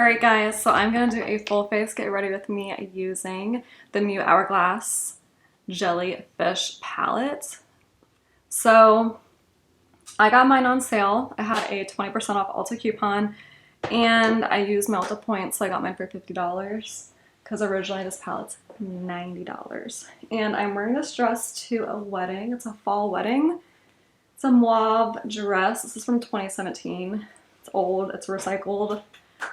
Alright guys, so I'm going to do a full face get ready with me using the new Hourglass Jellyfish palette. So I got mine on sale. I had a 20% off Ulta coupon and I used my Ulta points, so I got mine for $50 because originally this palette's $90. And I'm wearing this dress to a wedding. It's a fall wedding. It's a mauve dress. This is from 2017. It's old, it's recycled.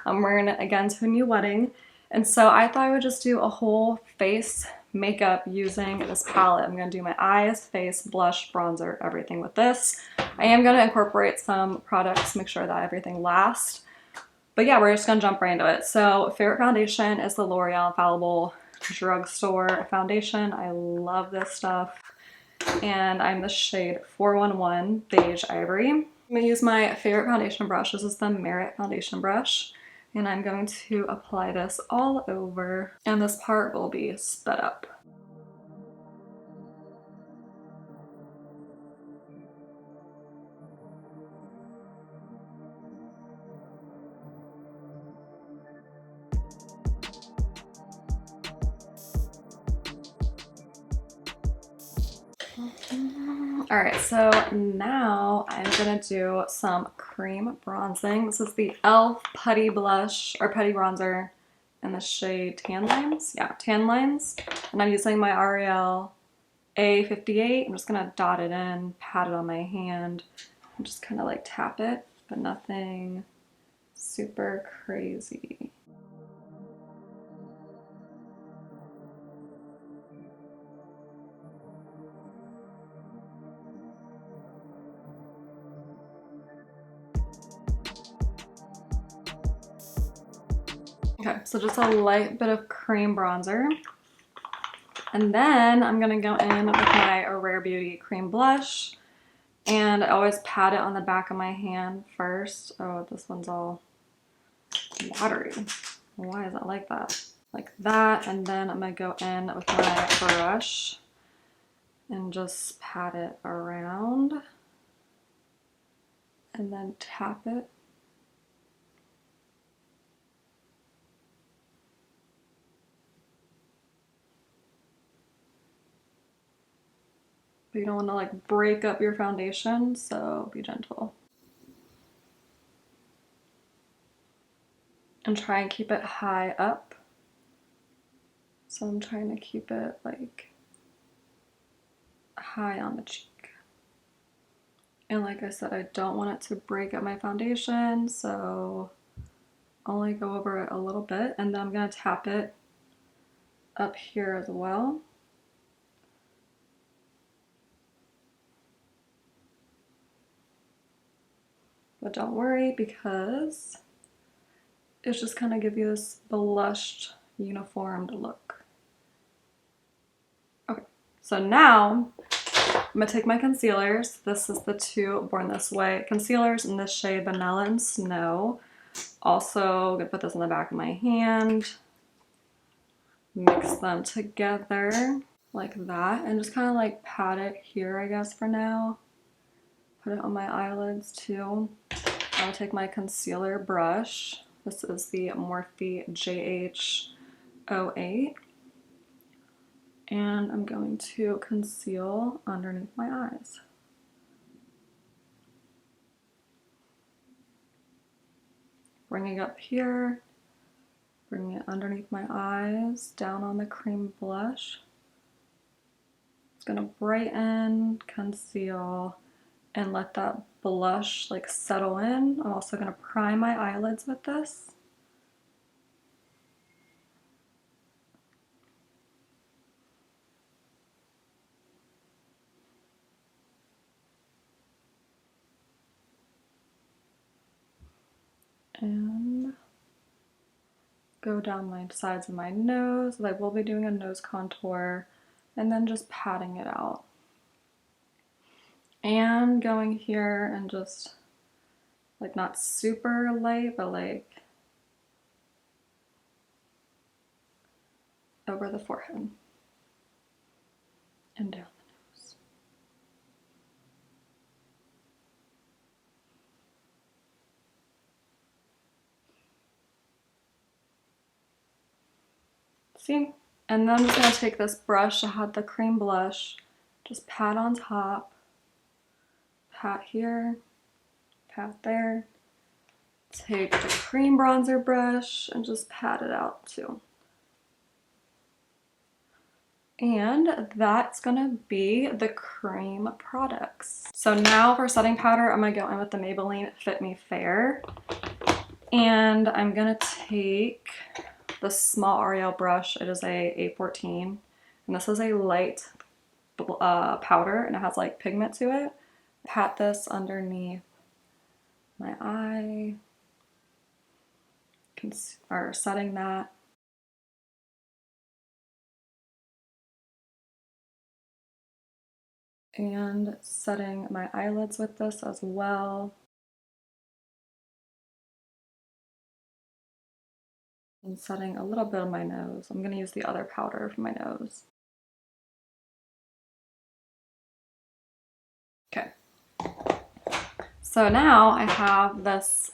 I'm wearing it again to a new wedding. And so I thought I would just do a whole face makeup using this palette. I'm going to do my eyes, face, blush, bronzer, everything with this. I am going to incorporate some products, make sure that everything lasts. But yeah, we're just going to jump right into it. So favorite foundation is the L'Oreal Infallible Drugstore foundation. I love this stuff. And I'm the shade 411 Beige Ivory. I'm going to use my favorite foundation brush. This is the Merit foundation brush. And I'm going to apply this all over. And this part will be sped up. Alright, so now I'm gonna do some cream bronzing. This is the e.l.f. Putty Blush, or Putty Bronzer in the shade Tan Lines. Yeah, Tan Lines. And I'm using my L'Oreal A58. I'm just gonna dot it in, pat it on my hand, and just kind of like tap it, but nothing super crazy. Okay, so just a light bit of cream bronzer. And then I'm gonna go in with my Rare Beauty cream blush. And I always pat it on the back of my hand first. Oh, this one's all watery. Why is it like that? Like that, and then I'm gonna go in with my brush and just pat it around. And then tap it. But you don't want to like break up your foundation, so be gentle. And try and keep it high up. So I'm trying to keep it like high on the cheek. And like I said, I don't want it to break up my foundation, so only go over it a little bit, and then I'm gonna tap it up here as well. But don't worry, because it's just gonna give you this blushed, uniformed look. Okay, so now I'm gonna take my concealers. This is the two Born This Way concealers in this shade Vanilla and Snow. Also, I'm gonna put this on the back of my hand, mix them together like that, and just kind of like pat it here, I guess, for now. Put it on my eyelids too. I'll take my concealer brush. This is the Morphe JH08. And I'm going to conceal underneath my eyes. Bringing up here, bringing it underneath my eyes, down on the cream blush. It's gonna brighten, conceal, and let that blush like settle in. I'm also gonna prime my eyelids with this. And go down my sides of my nose. I will be doing a nose contour, and then just patting it out. And going here and just like not super light, but like over the forehead and down the nose. See? And then I'm just gonna take this brush, I had the cream blush, just pat on top, pat here, pat there. Take the cream bronzer brush and just pat it out too. And that's gonna be the cream products. So now for setting powder, I'm gonna go in with the Maybelline Fit Me Fair. And I'm gonna take the small Ariel brush. It is a A14. And this is a light powder and it has like pigment to it. Pat this underneath my eye. Or setting that. And setting my eyelids with this as well. And setting a little bit of my nose. I'm going to use the other powder for my nose. Okay. So now I have this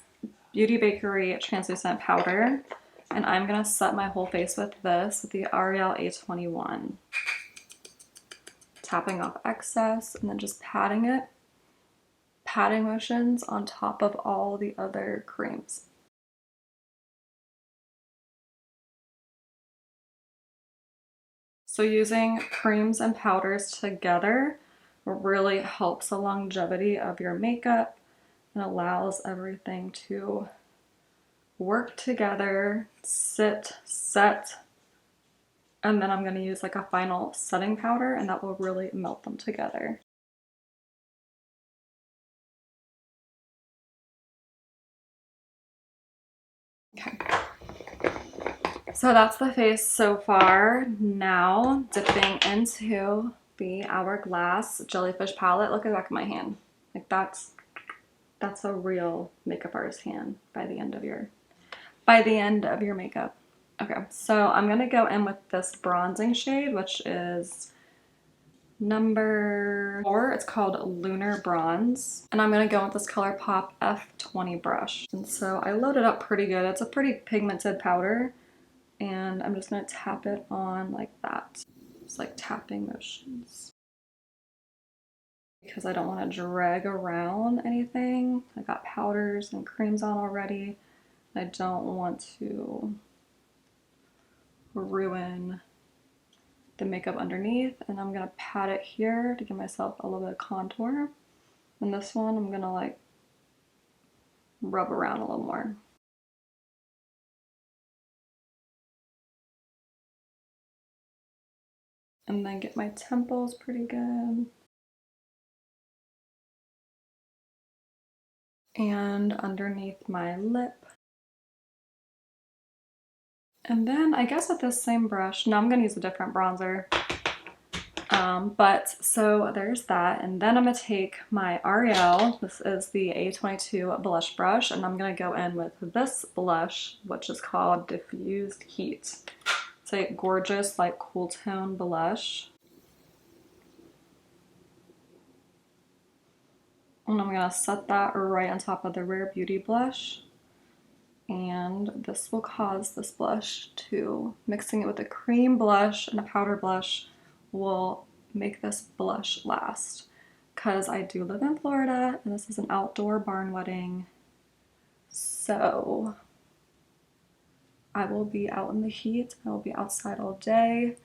Beauty Bakery translucent powder, and I'm going to set my whole face with this, with the Ariel A21. Tapping off excess and then just patting it. Patting motions on top of all the other creams. So using creams and powders together really helps the longevity of your makeup and allows everything to work together, sit, set, and then I'm going to use like a final setting powder and that will really melt them together. Okay. So that's the face so far. Now dipping into the Hourglass Jellyfish palette. Look at the back of my hand. Like that's a real makeup artist hand by the end of your makeup. Okay, so I'm gonna go in with this bronzing shade, which is number 4. It's called Lunar Bronze. And I'm gonna go with this ColourPop F20 brush. And so I loaded up pretty good. It's a pretty pigmented powder. And I'm just gonna tap it on like that. It's like tapping motions. Because I don't wanna drag around anything. I got powders and creams on already. I don't want to ruin the makeup underneath, and I'm gonna pat it here to give myself a little bit of contour. And this one I'm gonna like rub around a little more. And then get my temples pretty good. And underneath my lip. And then I guess with this same brush, no, I'm gonna use a different bronzer. But so there's that. And then I'm gonna take my Ariel, this is the A22 blush brush, and I'm gonna go in with this blush, which is called Diffused Heat. It's a gorgeous, like cool tone blush. And I'm gonna set that right on top of the Rare Beauty blush. And this will cause this blush to, mixing it with a cream blush and a powder blush will make this blush last. Because I do live in Florida and this is an outdoor barn wedding. So I will be out in the heat, I will be outside all day,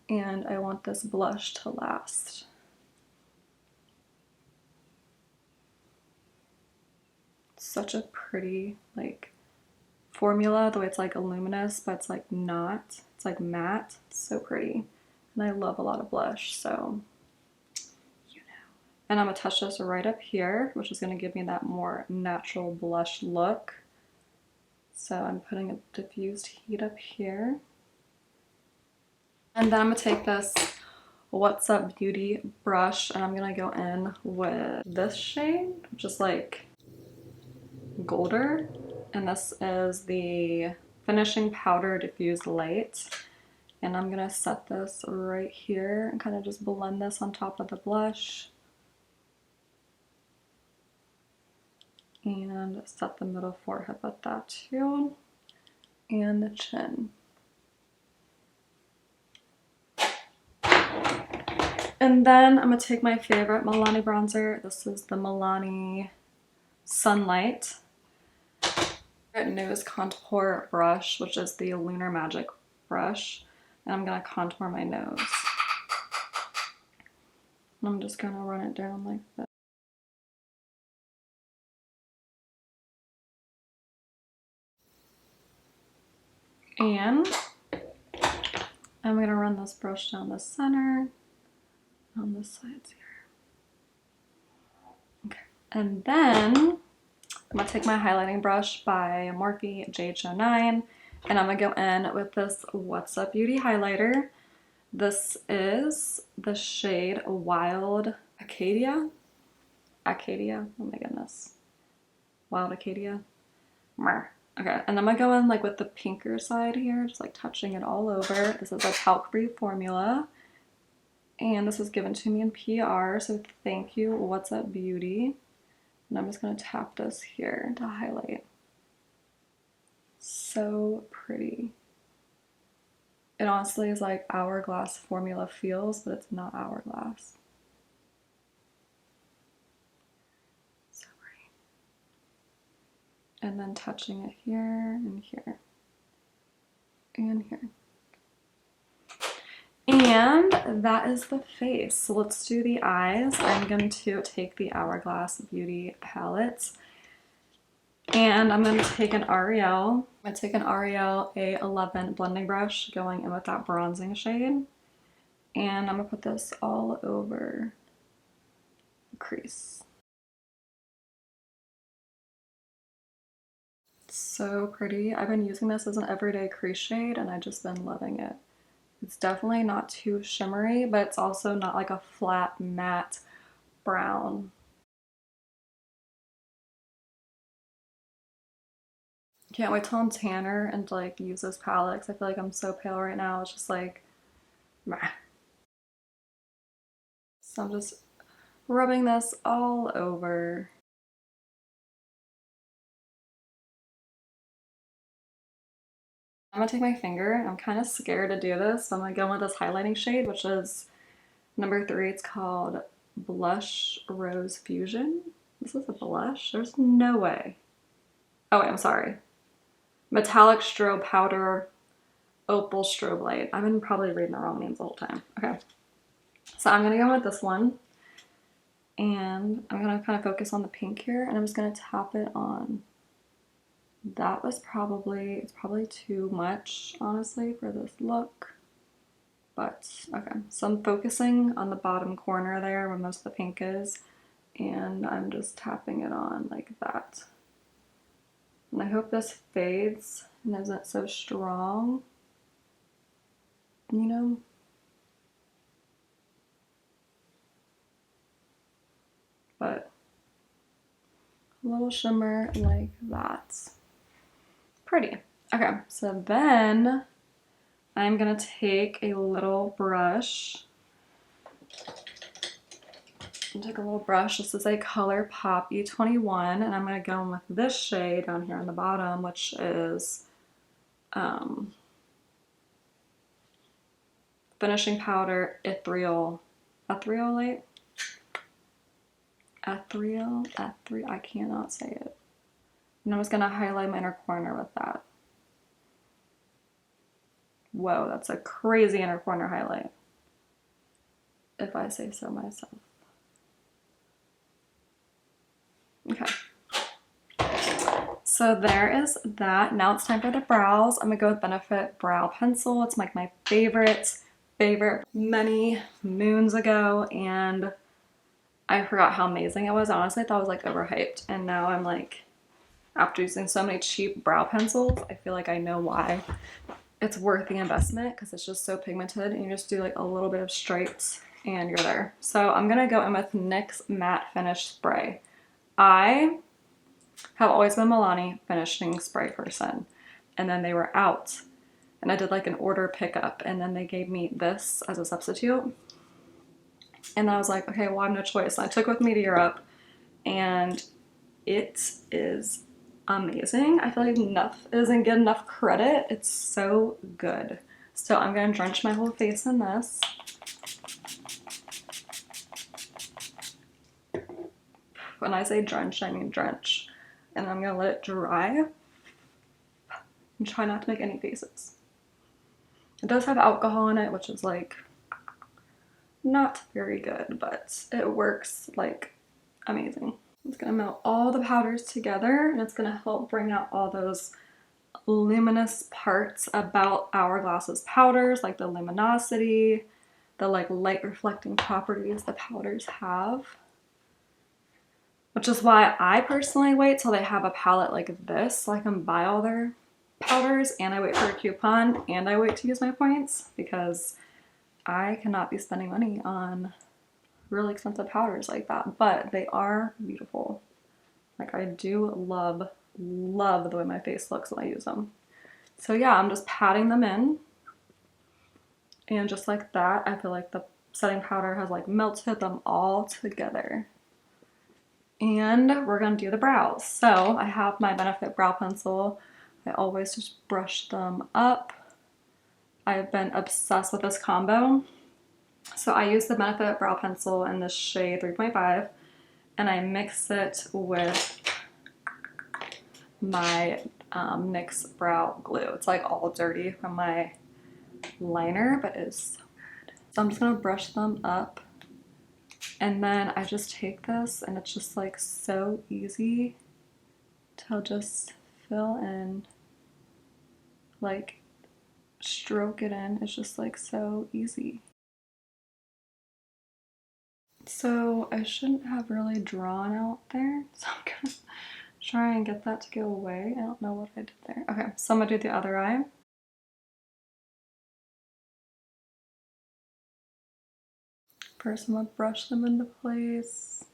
and I want this blush to last. Such a pretty like formula, the way it's like luminous, but it's like not. It's like matte. It's so pretty. And I love a lot of blush, so you know. And I'm gonna touch this right up here, which is gonna give me that more natural blush look. So I'm putting a diffused heat up here. And then I'm gonna take this What's Up Beauty brush and I'm gonna go in with this shade, which is like golder. And this is the Finishing Powder Diffused Light. And I'm gonna set this right here and kind of just blend this on top of the blush. And set the middle forehead with that too. And the chin. And then I'm gonna take my favorite Milani bronzer. This is the Milani Sunlight nose contour brush, which is the Lunar Magic brush. And I'm gonna contour my nose. And I'm just gonna run it down like this. And I'm gonna run this brush down the center, on the sides here. Okay, and then I'm gonna take my highlighting brush by Morphe JH09, and I'm gonna go in with this What's Up Beauty highlighter. This is the shade Wild Acadia. Acadia, oh my goodness. Wild Acadia. Okay, and I'm gonna go in like with the pinker side here, just like touching it all over. This is a talc-free formula, and this was given to me in PR, so thank you, What's Up Beauty. And I'm just gonna tap this here to highlight. So pretty. It honestly is like Hourglass formula feels, but it's not Hourglass. So pretty. And then touching it here and here and here. And that is the face. So let's do the eyes. I'm going to take the Hourglass Beauty palette, and I'm going to take an Ariel. I'm going to take an Ariel A11 blending brush going in with that bronzing shade. And I'm going to put this all over the crease. So pretty. I've been using this as an everyday crease shade, and I've just been loving it. It's definitely not too shimmery, but it's also not like a flat matte brown. Can't wait till I'm tanner and like use this palette, because I feel like I'm so pale right now. It's just like, meh. So I'm just rubbing this all over. I'm gonna take my finger, and I'm kind of scared to do this, so I'm gonna go in with this highlighting shade, which is number 3. It's called Blush Rose Fusion. This is a blush? There's no way. Oh wait, I'm sorry. Metallic Strobe Powder Opal Strobe Light. I've been probably reading the wrong names the whole time. Okay. So I'm gonna go with this one. And I'm gonna kind of focus on the pink here, and I'm just gonna tap it on. That was probably, it's probably too much, honestly, for this look. But, okay. So I'm focusing on the bottom corner there where most of the pink is, and I'm just tapping it on like that. And I hope this fades and isn't so strong, you know? But a little shimmer like that. Pretty. Okay, so then I'm gonna take a little brush. Take a little brush. This is a ColourPop E21, and I'm gonna go in with this shade down here on the bottom, which is finishing powder ethereal light. Ethereal, I cannot say it. And I'm just gonna highlight my inner corner with that. Whoa, that's a crazy inner corner highlight, if I say so myself. Okay. So there is that. Now it's time for the brows. I'm gonna go with Benefit Brow Pencil. It's like my favorite many moons ago, and I forgot how amazing it was. Honestly, I thought it was like overhyped, and now I'm like, after using so many cheap brow pencils, I feel like I know why it's worth the investment, because it's just so pigmented, and you just do like a little bit of stripes and you're there. So I'm gonna go in with NYX Matte Finish Spray. I have always been Milani finishing spray person, and then they were out, and I did like an order pickup, and then they gave me this as a substitute, and I was like, okay, well I have no choice. And I took it with me to Europe, and it is amazing. I feel like it doesn't get enough credit. It's so good. So I'm gonna drench my whole face in this. when I say drench, I mean drench. And I'm gonna let it dry and try not to make any faces. It does have alcohol in it, which is like not very good, but it works like amazing. It's gonna melt all the powders together, and it's gonna help bring out all those luminous parts about Hourglass's powders, like the luminosity, the like light reflecting properties the powders have. Which is why I personally wait till they have a palette like this so I can buy all their powders, and I wait for a coupon, and I wait to use my points, because I cannot be spending money on really expensive powders like that, but they are beautiful. Like, I do love the way my face looks when I use them. So yeah, I'm just patting them in, and just like that, I feel like the setting powder has like melted them all together. And we're gonna do the brows. So I have my Benefit brow pencil. I always just brush them up. I've been obsessed with this combo. So I use the Benefit brow pencil in this shade 3.5, and I mix it with my NYX brow glue. It's like all dirty from my liner, but it's so good. So I'm just gonna brush them up, and then I just take this, and it's just like so easy to just fill in, like stroke it in. It's just like so easy. So I shouldn't have really drawn out there, so I'm gonna try and get that to go away. I don't know what I did there. Okay, so I'm gonna do the other eye. First, I'm gonna brush them into place.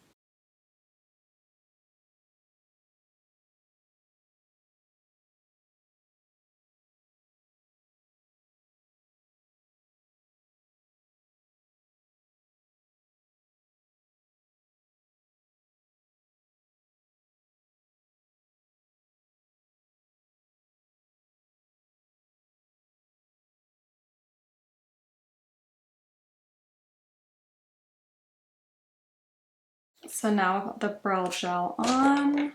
So now I've got the brow gel on.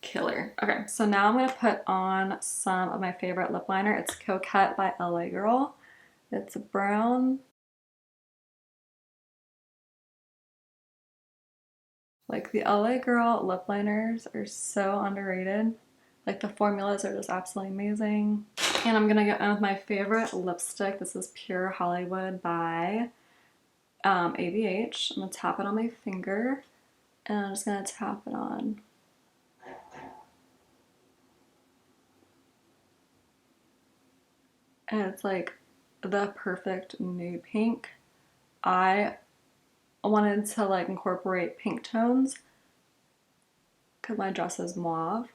Killer. Okay, so now I'm gonna put on some of my favorite lip liner. It's Coquette by LA Girl. It's brown. Like, the LA Girl lip liners are so underrated. Like, the formulas are just absolutely amazing. And I'm gonna go in with my favorite lipstick. This is Pure Hollywood by ABH. I'm gonna tap it on my finger, and I'm just gonna tap it on. And it's like the perfect nude pink. I wanted to like incorporate pink tones because my dress is mauve,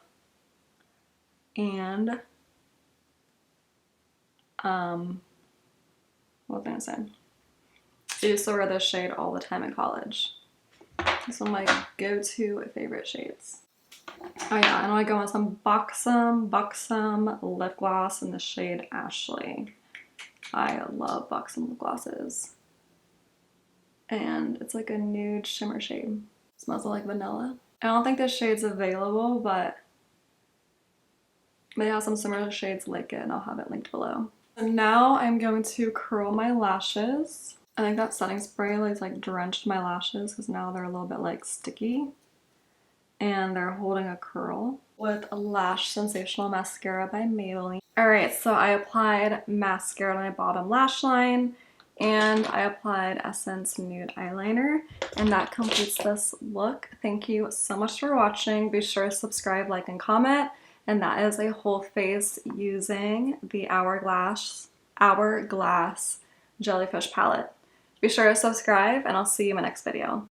and what was I gonna say? I used to wear this shade all the time in college. It's one of my go-to favorite shades. Oh yeah, and I go on some Buxom lip gloss in the shade Ashley. I love Buxom lip glosses. And it's like a nude shimmer shade. It smells like vanilla. I don't think this shade's available, but they have some similar shades like it, and I'll have it linked below. And now I'm going to curl my lashes. I think that setting spray has like drenched my lashes because now they're a little bit like sticky, and they're holding a curl with a Lash Sensational Mascara by Maybelline. Alright, so I applied mascara on my bottom lash line, and I applied Essence Nude Eyeliner, and that completes this look. Thank you so much for watching. Be sure to subscribe, like, and comment. And that is a whole face using the Hourglass Jellyfish palette. Be sure to subscribe, and I'll see you in my next video.